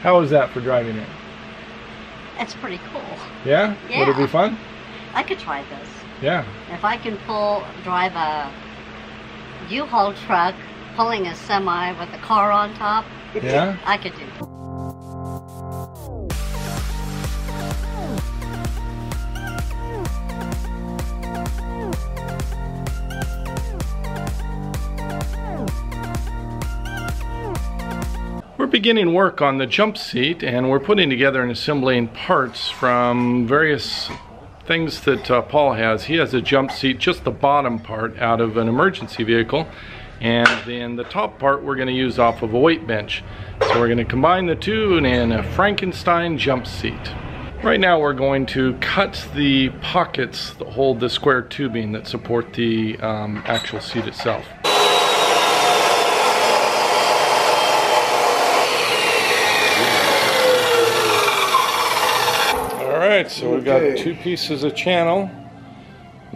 How is that for driving it? It's pretty cool. Yeah? Yeah. Would it be fun? I could try this. Yeah. If I can drive a U-Haul truck pulling a semi with a car on top, yeah, I could do it. We're beginning work on the Jumpseat, and we're putting together and assembling parts from various things that Paul has. He has a Jumpseat, just the bottom part, out of an emergency vehicle, and then the top part we're going to use off of a weight bench. So we're going to combine the two in a Frankenstein Jumpseat. Right now we're going to cut the pockets that hold the square tubing that support the actual seat itself. Alright, so we've got two pieces of channel.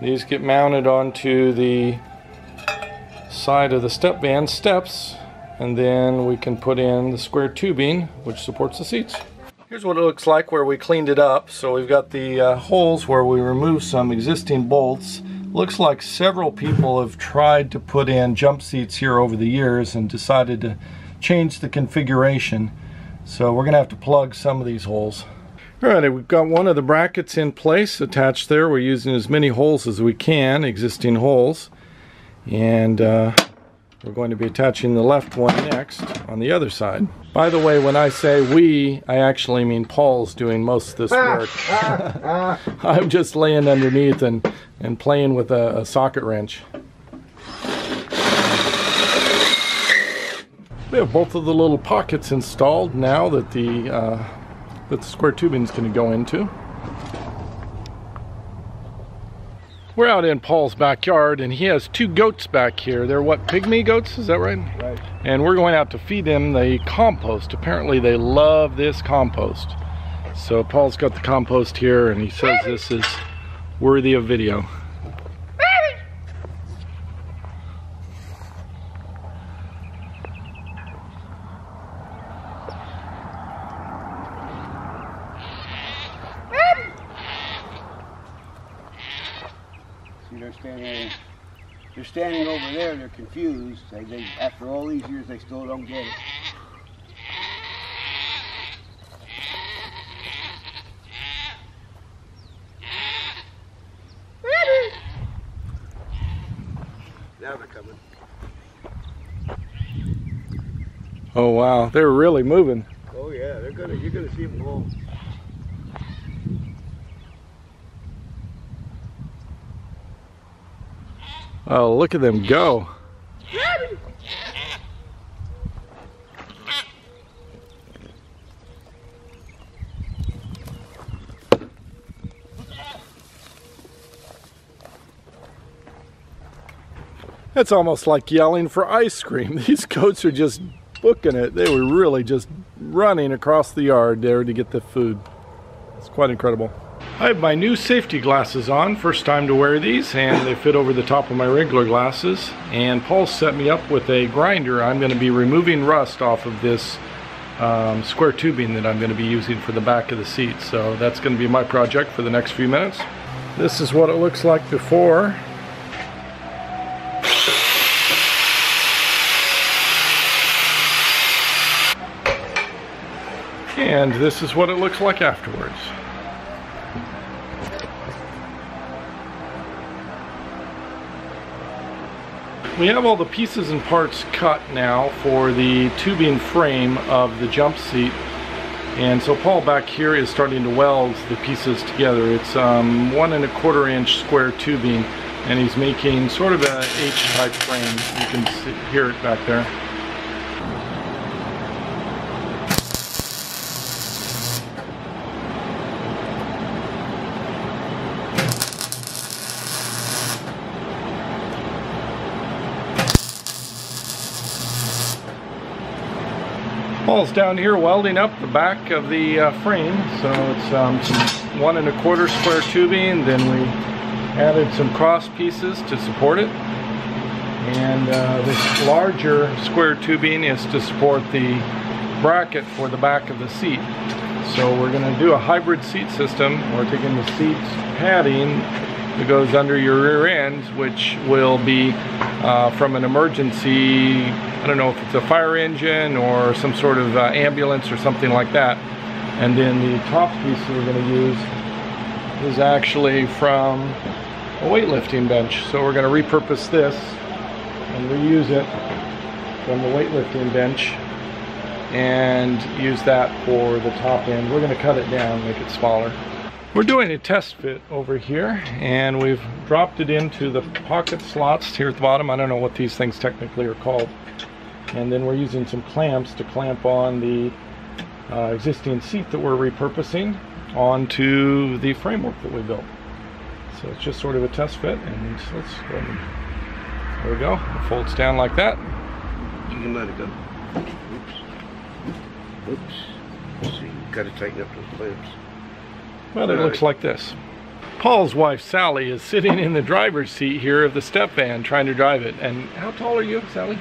These get mounted onto the side of the step van steps, and then we can put in the square tubing which supports the seats. Here's what it looks like where we cleaned it up. So we've got the holes where we removed some existing bolts. Looks like several people have tried to put in jump seats here over the years and decided to change the configuration. So we're going to have to plug some of these holes. Alright, we've got one of the brackets in place attached there. We're using as many holes as we can, existing holes. And we're going to be attaching the left one next on the other side. By the way, when I say we, I actually mean Paul's doing most of this work. I'm just laying underneath and playing with a socket wrench. We have both of the little pockets installed now that the square tubing is going to go into. We're out in Paul's backyard, and he has two goats back here. They're what, pygmy goats? Is that right? Right. And we're going out to feed them the compost. Apparently they love this compost. So Paul's got the compost here, and he says this is worthy of video. They're standing over there, they're confused. They after all these years, they still don't get it. Now they're coming. Oh wow, they're really moving. Oh yeah, you're gonna see them all. Oh, look at them go. It's almost like yelling for ice cream. These goats are just booking it. They were really just running across the yard there to get the food. It's quite incredible. I have my new safety glasses on, first time to wear these, and they fit over the top of my regular glasses. And Paul set me up with a grinder. I'm going to be removing rust off of this square tubing that I'm going to be using for the back of the seat. So that's going to be my project for the next few minutes. This is what it looks like before. And this is what it looks like afterwards. We have all the pieces and parts cut now for the tubing frame of the Jumpseat, and so Paul back here is starting to weld the pieces together. It's 1 1/4 inch square tubing, and he's making sort of a H-type frame. You can hear it back there. Paul's down here welding up the back of the frame. So it's some 1 1/4 square tubing, then we added some cross pieces to support it, and this larger square tubing is to support the bracket for the back of the seat. So we're going to do a hybrid seat system. We're taking the seat padding that goes under your rear end, which will be from an emergency, I don't know if it's a fire engine or some sort of ambulance or something like that. And then the top piece that we're going to use is actually from a weightlifting bench. So we're going to repurpose this and reuse it from the weightlifting bench and use that for the top end. We're going to cut it down, make it smaller. We're doing a test fit over here, and we've dropped it into the pocket slots here at the bottom. I don't know what these things technically are called. And then we're using some clamps to clamp on the existing seat that we're repurposing onto the framework that we built. So it's just sort of a test fit, and let's go ahead. There we go. It folds down like that. You can let it go. Oops. Let's see, you've got to tighten up those clamps. Well, it looks like this. Paul's wife, Sally, is sitting in the driver's seat here of the step van trying to drive it. And how tall are you, Sally?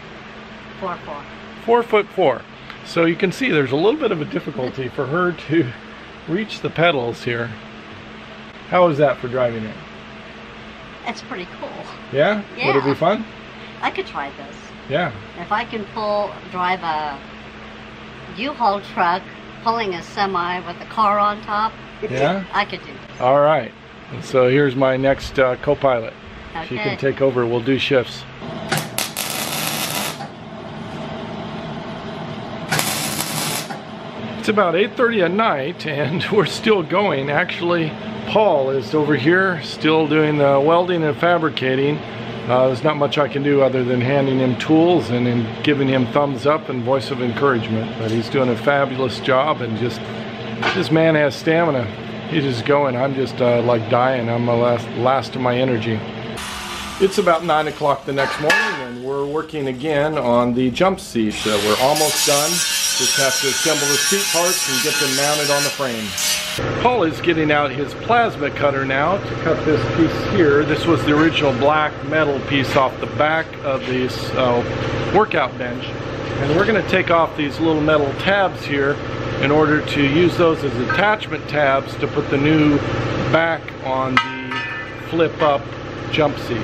4'4". 4'4". So you can see there's a little bit of a difficulty for her to reach the pedals here. How is that for driving it? It's pretty cool. Yeah? Yeah. Would it be fun? I could try this. Yeah. If I can drive a U-Haul truck pulling a semi with a car on top, yeah, I could do this. All right. And so here's my next co-pilot. Okay. She can take over. We'll do shifts. It's about 8:30 at night and we're still going. Actually, Paul is over here still doing the welding and fabricating. There's not much I can do other than handing him tools and then giving him thumbs up and voice of encouragement. But he's doing a fabulous job, and just this man has stamina. He's just going. I'm just like dying. I'm the last of my energy. It's about 9 o'clock the next morning, and we're working again on the jump seat. We're almost done. Just have to assemble the seat parts and get them mounted on the frame. Paul is getting out his plasma cutter now to cut this piece here. This was the original black metal piece off the back of this workout bench. And we're going to take off these little metal tabs here in order to use those as attachment tabs to put the new back on the flip-up jump seat.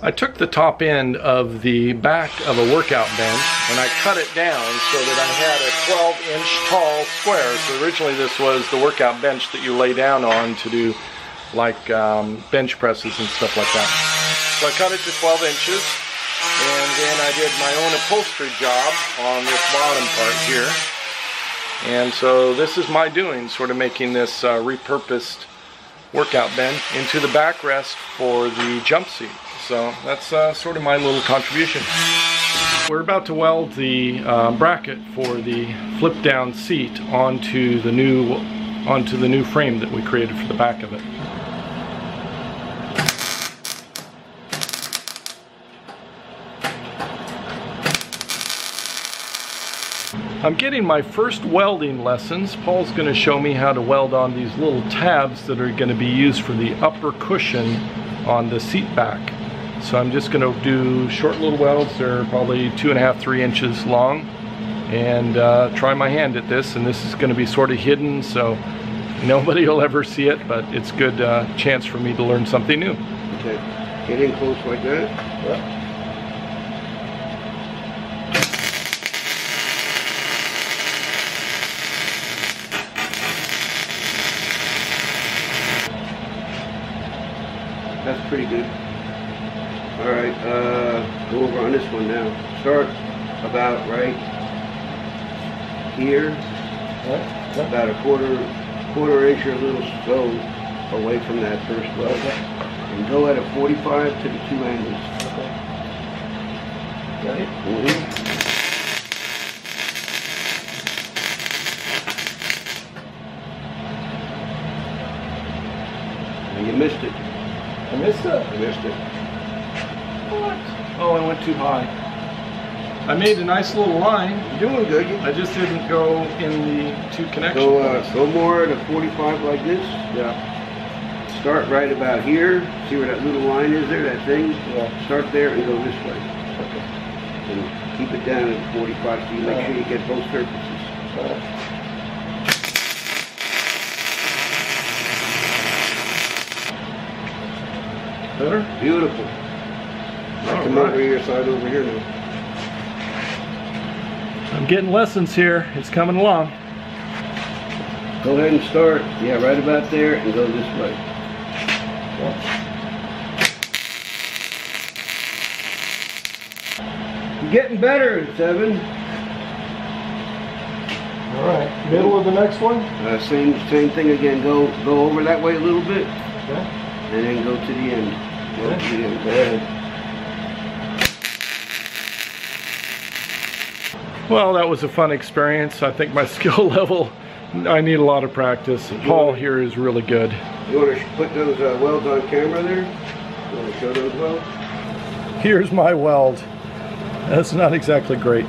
I took the top end of the back of a workout bench and I cut it down so that I had a 12-inch tall square. So originally this was the workout bench that you lay down on to do like bench presses and stuff like that. So I cut it to 12 inches, and then I did my own upholstery job on this bottom part here. And so this is my doing, sort of making this repurposed workout bench into the backrest for the jump seat. So that's sort of my little contribution. We're about to weld the bracket for the flip down seat onto the new frame that we created for the back of it. I'm getting my first welding lessons. Paul's going to show me how to weld on these little tabs that are going to be used for the upper cushion on the seat back. So I'm just going to do short little welds. They're probably 2.5 to 3 inches long, and try my hand at this. And this is going to be sort of hidden, so nobody will ever see it, but it's a good chance for me to learn something new. Okay, get in close like that. Yeah. That's pretty good. All right, go over on this one now. Start about right here, about a quarter inch or a little so away from that first weld, and go at a 45 to the 2 angles. Okay. Mm-hmm. You missed it. I missed it? I missed it. What? Oh, I went too high. I made a nice little line. You're doing good. I just didn't go in the 2 connection points. Go more at a 45 like this. Yeah. start right about here. See where that little line is there, that thing? Yeah. Start there and go this way. Okay. And keep it down at 45 so you make sure you get both surfaces. Better? Beautiful. Come over your side over here now. I'm getting lessons here. It's coming along. Go ahead and start. Yeah, right about there and go this way. You're getting better, 7. All right. Middle of the next one? Same thing again. Go over that way a little bit. Okay. And then go to the end. Go to the end. Go ahead. Well, that was a fun experience. I think my skill level, I need a lot of practice. Paul here is really good. You want to put those welds on camera there? You want to show those welds? Here's my weld. That's not exactly great.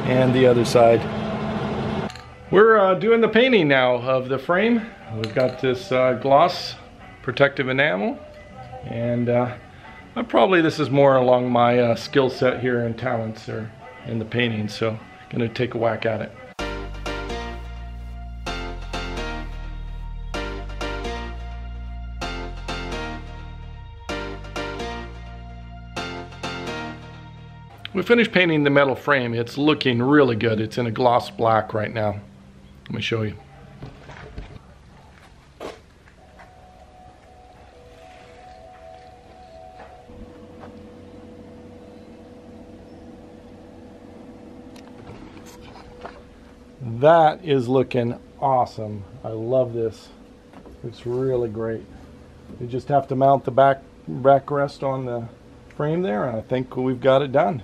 And the other side. We're doing the painting now of the frame. We've got this gloss protective enamel. And this is more along my skill set here and talents there in the painting. So I'm going to take a whack at it. We finished painting the metal frame. It's looking really good. It's in a gloss black right now. Let me show you. That is looking awesome. I love this. It's really great. You just have to mount the backrest on the frame there, and I think we've got it done.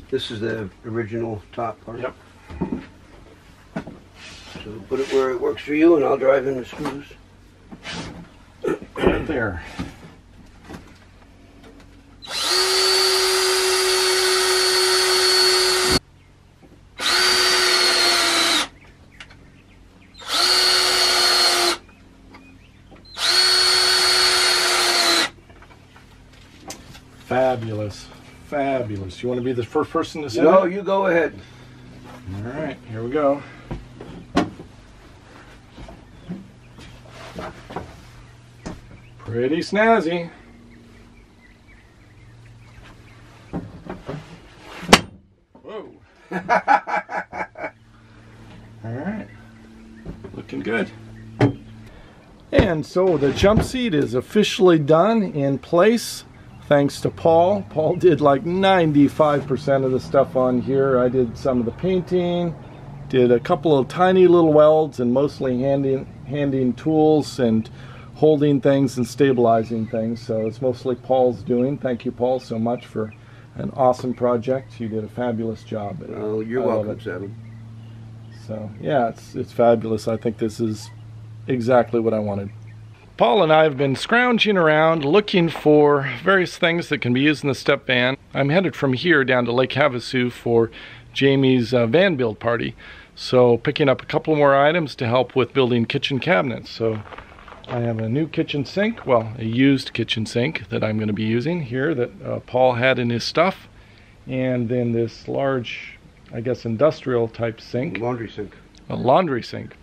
This is the original top part. Yep. So put it where it works for you, and I'll drive in the screws. Right there. Fabulous. Fabulous. You want to be the first person to say No, it? you go ahead. All right, here we go. Pretty snazzy. Whoa. All right. Looking good. And so the jump seat is officially done in place. Thanks to Paul. Paul did like 95% of the stuff on here. I did some of the painting, did a couple of tiny little welds, and mostly handing tools and holding things and stabilizing things. So it's mostly Paul's doing. Thank you, Paul, so much for an awesome project. You did a fabulous job. Oh, you're welcome, Seven. So yeah, it's fabulous. I think this is exactly what I wanted. Paul and I have been scrounging around looking for various things that can be used in the step van. I'm headed from here down to Lake Havasu for Jamie's van build party. So picking up a couple more items to help with building kitchen cabinets. So I have a new kitchen sink, well, a used kitchen sink that I'm going to be using here that Paul had in his stuff. And then this large, I guess, industrial type sink. Laundry sink. A laundry sink.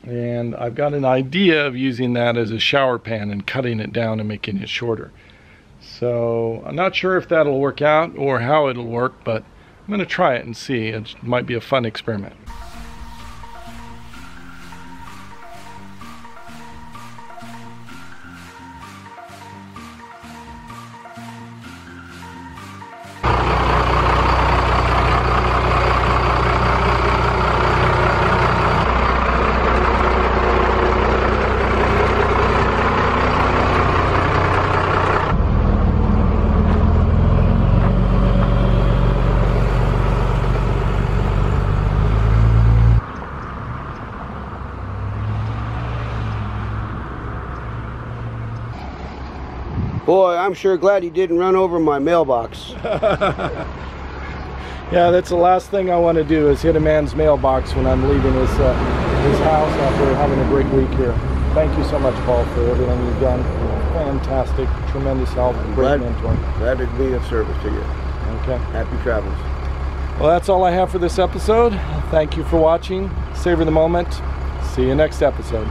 And I've got an idea of using that as a shower pan and cutting it down and making it shorter. So I'm not sure if that'll work out or how it'll work, but I'm going to try it and see. It might be a fun experiment. Boy, I'm sure glad he didn't run over my mailbox. Yeah, that's the last thing I want to do is hit a man's mailbox when I'm leaving his house after having a great week here. Thank you so much, Paul, for everything you've done. Fantastic, tremendous help, great mentor. Glad to be of service to you. Okay. Happy travels. Well, that's all I have for this episode. Thank you for watching. Savor the moment. See you next episode.